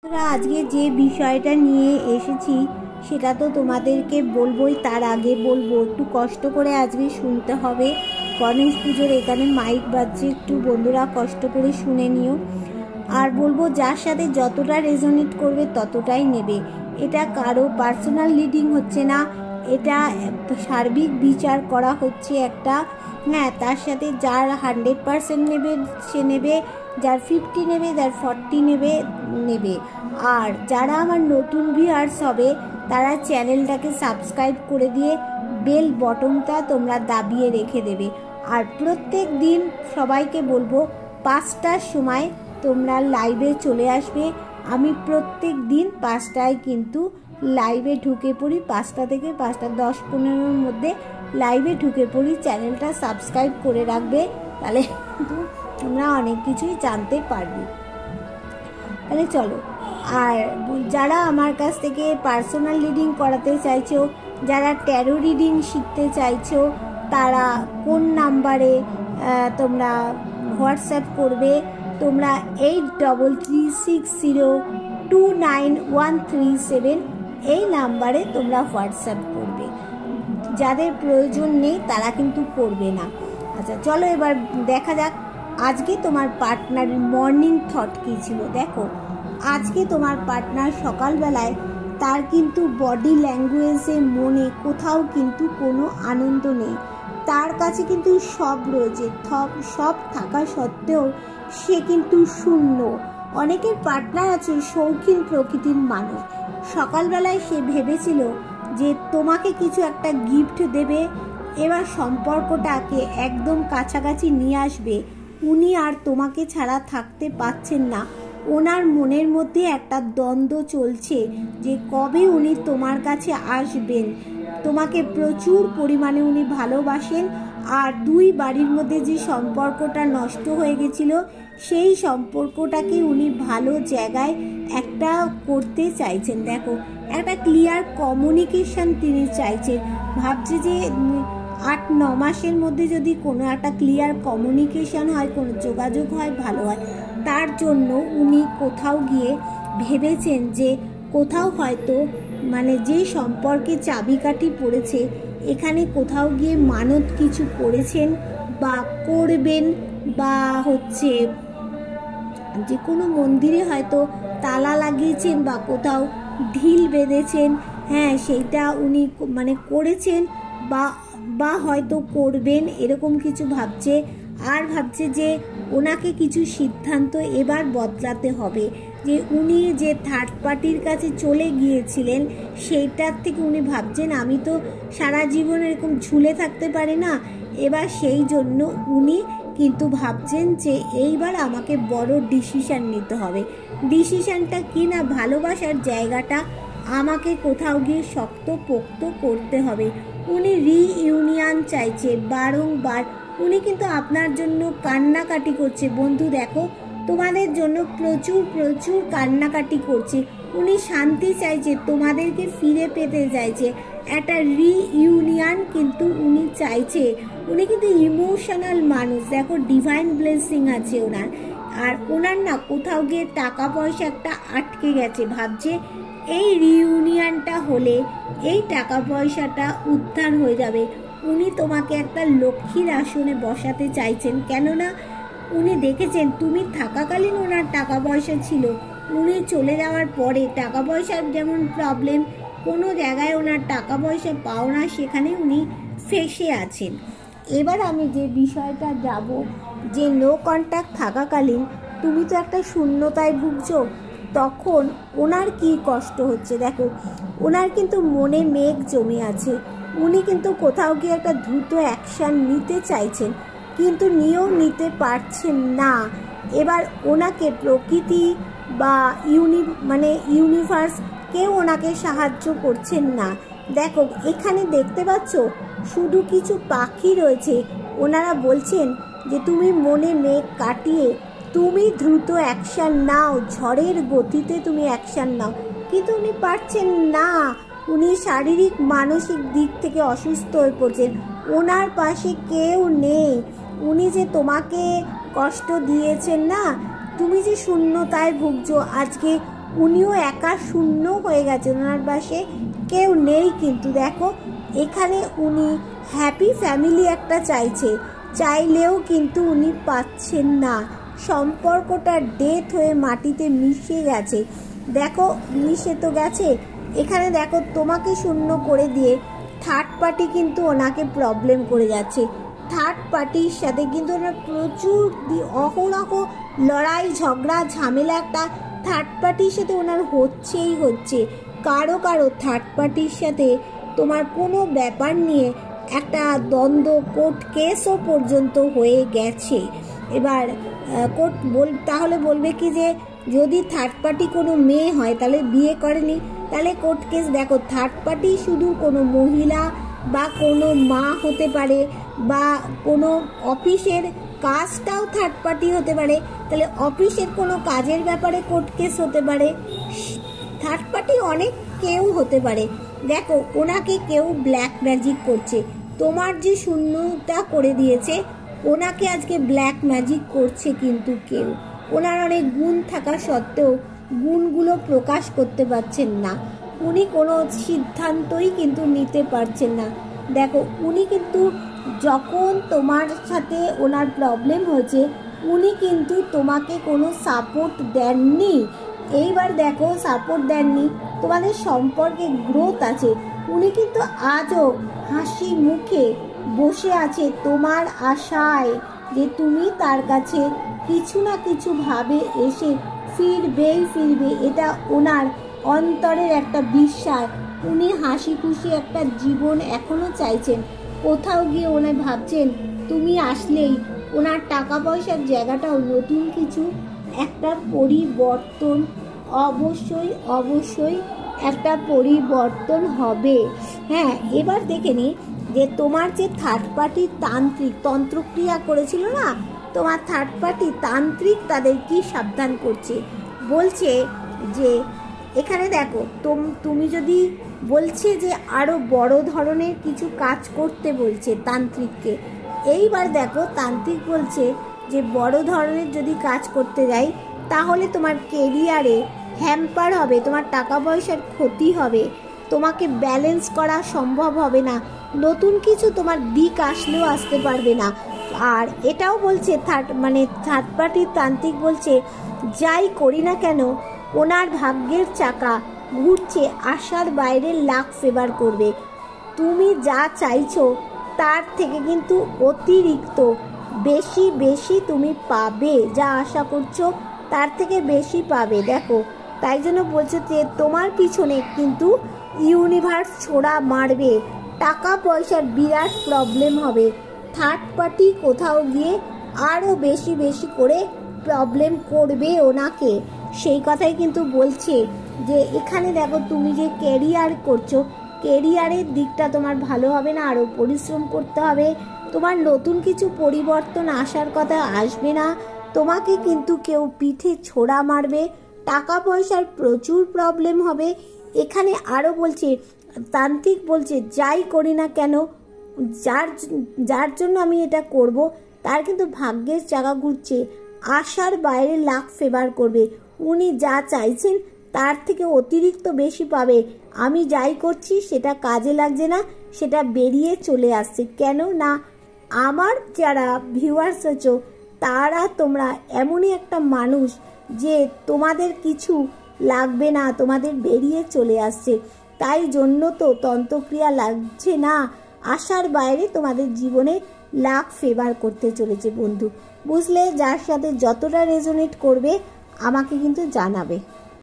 তোরা আজকে যে বিষয়টা নিয়ে এসেছি সেটা তো তোমাদেরকে বলবোই, তার আগে বলবো একটু কষ্ট করে আজকে শুনতে হবে। গণেশ পুজোর এখানে মাইক বাজছে, একটু বন্ধুরা কষ্ট করে শুনে নিও। আর বলবো যার সাথে যতটা রেজোনেট করবে ততটাই নেবে। এটা কারো পার্সোনাল লিডিং হচ্ছে না, এটা সার্বিক বিচার করা হচ্ছে একটা। হ্যাঁ, তার সাথে যার 100% নেবে সে নেবে, যার 50 নেবে, যার 40 নেবে। আর যারা আমার নতুন ভিউয়ার্স হবে তারা চ্যানেলটাকে সাবস্ক্রাইব করে দিয়ে বেল বটনটা তোমরা দাবিয়ে রেখে দেবে। আর প্রত্যেক দিন সবাইকে বলবো 5টার সময় তোমরা লাইভে চলে আসবে। আমি প্রত্যেক দিন 5টায় কিন্তু লাইভে ঢুকে পড়ি, 5টা থেকে 5টা 10-15-র মধ্যে লাইভে ঢুকে পড়ি। চ্যানেলটা সাবস্ক্রাইব করে রাখবে, তাহলে তোমরা অনেক কিছুই জানতে পারবে। তাহলে চলো, আর যারা আমার কাছ থেকে পার্সোনাল রিডিং করাতে চাইছো, যারা ট্যারো রিডিং শিখতে চাইছো, তারা কোন নাম্বারে তোমরা হোয়াটসঅ্যাপ করবে? তোমরা 8360291137 এই নাম্বারে তোমরা হোয়াটসঅ্যাপ করবে। যাদের প্রয়োজন নেই তারা কিন্তু করবে না। আচ্ছা চলো এবার দেখা যাক আজকে তোমার পার্টনারের মর্নিং থট কী ছিল। দেখো, আজকে তোমার পার্টনার সকালবেলায় তার কিন্তু বডি ল্যাঙ্গুয়েজে মনে কোথাও কিন্তু কোনো আনন্দ নেই। তার কাছে কিন্তু সব রয়েছে, সব থাকা সত্ত্বেও সে কিন্তু শূন্য। অনেকের পার্টনার আছে শৌখিন প্রকৃতির মানুষ। সকালবেলায় সে ভেবেছিল যে তোমাকে কিছু একটা গিফট দেবে, এবার সম্পর্কটাকে একদম কাছাকাছি নিয়ে আসবে। উনি আর তোমাকে ছাড়া থাকতে পারছেন না। ওনার মনের মধ্যে একটা দ্বন্দ্ব চলছে যে কবে উনি তোমার কাছে আসবেন। তোমাকে প্রচুর পরিমাণে উনি ভালোবাসেন। আর দুই বাড়ির মধ্যে যে সম্পর্কটা নষ্ট হয়ে গেছিল সেই সম্পর্কটাকে উনি ভালো জায়গায় একটা করতে চাইছেন। দেখো, একটা ক্লিয়ার কমিউনিকেশন তিনি চাইছেন। ভাবছে যে 8-9 মাসের মধ্যে যদি কোনো একটা ক্লিয়ার কমিউনিকেশন হয়, কোনো যোগাযোগ হয়, ভালো হয়। তার জন্য উনি কোথাও গিয়ে ভেবেছেন যে কোথাও হয়তো মানে যে সম্পর্কে চাবিকাঠি পড়েছে এখানে কোথাও গিয়ে মানত কিছু করেছেন বা করবেন, বা হচ্ছে যে কোনো মন্দিরে হয়তো তালা লাগিয়েছেন বা কোথাও ঢিল বেঁধেছেন। হ্যাঁ, সেইটা উনি মানে করেছেন বা হয়তো করবেন, এরকম কিছু ভাবছে। আর ভাবছে যে ওনাকে কিছু সিদ্ধান্ত এবার বদলাতে হবে। যে উনি যে থার্ড পার্টির কাছে চলে গিয়েছিলেন সেইটার থেকে উনি ভাবছেন আমি তো সারা জীবন এরকম ঝুলে থাকতে পারি না। এবার সেই জন্য উনি কিন্তু ভাবছেন যে এইবার আমাকে বড় ডিসিশন নিতে হবে। ডিসিশনটা কি না, ভালোবাসার জায়গাটা আমাকে কোথাও গিয়ে শক্তপোক্ত করতে হবে। উনি রিইউনিয়ন চাইছে বারংবার। উনি কিন্তু আপনার জন্য কান্নাকাটি করছে। বন্ধু দেখো, তোমাদের জন্য প্রচুর প্রচুর কান্নাকাটি করছে। উনি শান্তি চাইছে, তোমাদেরকে ফিরে পেতে চাইছে, একটা রিইউনিয়ন কিন্তু উনি চাইছে। উনি কিন্তু ইমোশনাল মানুষ। দেখো, ডিভাইন ব্লেসিং আছে ওনার। আর ওনার না কোথাও গিয়ে টাকা পয়সা একটা আটকে গেছে। ভাবছে এই রিইউনিয়নটা হলে এই টাকা পয়সাটা উদ্ধার হয়ে যাবে। উনি তোমাকে একটা লক্ষ্মীর আসনে বসাতে চাইছেন, কেননা উনি দেখেছেন তুমি থাকাকালীন ওনার টাকা পয়সা ছিল। উনি চলে যাওয়ার পরে টাকা পয়সার যেমন প্রবলেম, কোনো জায়গায় ওনার টাকা পয়সা পাও না, সেখানে উনি ফেঁসে আছেন। এবার আমি যে বিষয়টা যাব, যে নো কন্ট্যাক্ট থাকাকালীন তুমি তো একটা শূন্যতায় ভুগছো, তখন ওনার কি কষ্ট হচ্ছে। দেখো, ওনার কিন্তু মনে মেঘ জমে আছে। উনি কিন্তু কোথাও গিয়ে একটা দ্রুত অ্যাকশান নিতে চাইছেন, কিন্তু নিয়েও নিতে পারছেন না। এবার ওনাকে প্রকৃতি বা ইউনিভার্স কেউ ওনাকে সাহায্য করছেন না। দেখো, এখানে দেখতে পাচ্ছ শুধু কিছু পাখি রয়েছে। ওনারা বলছেন যে তুমি মনে মেঘ কাটিয়ে তুমি দ্রুত অ্যাকশান নাও, ঝড়ের গতিতে তুমি অ্যাকশান নাও, কিন্তু উনি পারছেন না। উনি শারীরিক মানসিক দিক থেকে অসুস্থ হয়ে পড়ছেন। ওনার পাশে কেউ নেই। উনি যে তোমাকে কষ্ট দিয়েছেন না, তুমি যে শূন্যতায় ভুগছো, আজকে উনিও একা শূন্য হয়ে গেছেন, ওনার পাশে কেউ নেই। কিন্তু দেখো এখানে উনি হ্যাপি ফ্যামিলি একটা চাইলেও কিন্তু উনি পাচ্ছেন না। সম্পর্কটা ডেথ হয়ে মাটিতে মিশে গেছে। দেখো মিশে তো গেছে, এখানে দেখো তোমাকে শূন্য করে দিয়ে থার্ড পার্টি কিন্তু ওনাকে প্রবলেম করে যাচ্ছে। থার্ড পার্টির সাথে কিন্তু ওনার প্রচুর অহরহ লড়াই ঝগড়া ঝামেলা একটা থার্ড পার্টির সাথে ওনার হচ্ছে। কারো থার্ড পার্টির সাথে তোমার কোনো ব্যাপার নিয়ে একটা দ্বন্দ্ব, কোর্ট কেসও পর্যন্ত হয়ে গেছে। এবার তাহলে বলবে কি যে যদি থার্ড পার্টি কোনো মেয়ে হয় তাহলে বিয়ে করেনি, তাহলে কোর্ট কেস। দেখো থার্ড পার্টি শুধু কোনো মহিলা বা কোনো মা হতে পারে, বা কোনো অফিসের কাজটাও থার্ড পার্টি হতে পারে। তাহলে অফিসের কোনো কাজের ব্যাপারে কোর্ট কেস হতে পারে। থার্ড পার্টি অনেক কেউ হতে পারে। দেখো ওনাকে কেউ ব্ল্যাক ম্যাজিক করছে, তোমার যে শূন্যতা করে দিয়েছে ওনাকে আজকে ব্ল্যাক ম্যাজিক করছে। কিন্তু কেউ ওনার অনেক গুণ থাকা সত্ত্বেও গুণগুলো প্রকাশ করতে পারছেন না। উনি কোনো সিদ্ধান্তই কিন্তু নিতে পারছেন না। দেখো উনি কিন্তু যখন তোমার সাথে ওনার প্রবলেম হয়েছে উনি কিন্তু তোমাকে কোনো সাপোর্ট দেননি। এইবার দেখো সাপোর্ট দেননি, তোমাদের সম্পর্কে গ্রোথ আছে। উনি কিন্তু আজও হাসি মুখে বসে আছে তোমার আশায় যে তুমি তার কাছে কিছু না কিছু ভাবে এসে ফিরবে। এটা ওনার অন্তরের একটা বিশ্বাস। উনি হাসি খুশি একটা জীবন এখনো চাইছেন। কোথাও গিয়ে ওনার ভাবছেন তুমি আসলেই ওনার টাকা পয়সার জায়গাটাও নতুন কিছু একটা পরিবর্তন অবশ্যই একটা পরিবর্তন হবে। হ্যাঁ, এবার দেখে নি যে তোমার যে থার্ড পার্টি তন্ত্রক্রিয়া করেছিল না, তোমার থার্ড পার্টি তান্ত্রিক তাদের কি সাবধান করছে। বলছে যে এখানে দেখো তুমি যদি বলছে যে আরো বড় ধরনের কিছু কাজ করতে বলছে তান্ত্রিককে। এইবার দেখো তান্ত্রিক বলছে যে বড় ধরনের যদি কাজ করতে যাই তাহলে তোমার কেরিয়ারে হ্যাম্পার হবে, তোমার টাকা পয়সার ক্ষতি হবে, তোমাকে ব্যালেন্স করা সম্ভব হবে না, নতুন কিছু তোমার দিক আসলেও আসতে পারবে না। আর এটাও বলছে থার্ড পার্টির তান্ত্রিক বলছে যাই করি না কেন ওনার ভাগ্যের চাকা ঘুরছে, আশার বাইরে লাখ ফেভার করবে। তুমি যা চাইছো তার থেকে কিন্তু অতিরিক্ত বেশি তুমি পাবে, যা আশা করছো তার থেকে বেশি পাবে। দেখো তাই জন্য বলছে যে তোমার পিছনে কিন্তু ইউনিভার্স ছোড়া মারবে, টাকা পয়সার বিরাট প্রবলেম হবে। থার্ড পার্টি কোথাও গিয়ে আরও বেশি করে প্রবলেম করবে ওনাকে, সেই কথাই কিন্তু বলছে। যে এখানে দেখো তুমি যে ক্যারিয়ার করছো, ক্যারিয়ারের দিকটা তোমার ভালো হবে না, আরও পরিশ্রম করতে হবে। তোমার নতুন কিছু পরিবর্তন আসার কথা আসবে না, তোমাকে কিন্তু কেউ পিঠে ছোড়া মারবে, টাকা পয়সার প্রচুর প্রবলেম হবে। এখানে আরও বলছে তান্ত্রিক বলছে যাই করি না কেন, যার জন্য আমি এটা করব তার কিন্তু ভাগ্যের চাকা ঘুরছে, আশার বাইরে লাখ ফেভার করবে। উনি যা চাইছেন তার থেকে অতিরিক্ত বেশি পাবে। আমি যাই করছি সেটা কাজে লাগছে না, সেটা বেরিয়ে চলে আসছে। কেন না আমার যারা ভিউয়ার্স আছো তারা তোমরা এমনই একটা মানুষ যে তোমাদের কিছু লাগবে না, তোমাদের বেরিয়ে চলে আসছে। তাই জন্য তো তন্ত্রক্রিয়া লাগছে না, আশার বাইরে তোমাদের জীবনে লাখ ফেভার করতে চলেছে বন্ধু। বুঝলে, যার সাথে যতটা রেজোনেট করবে আমাকে কিন্তু জানাবে।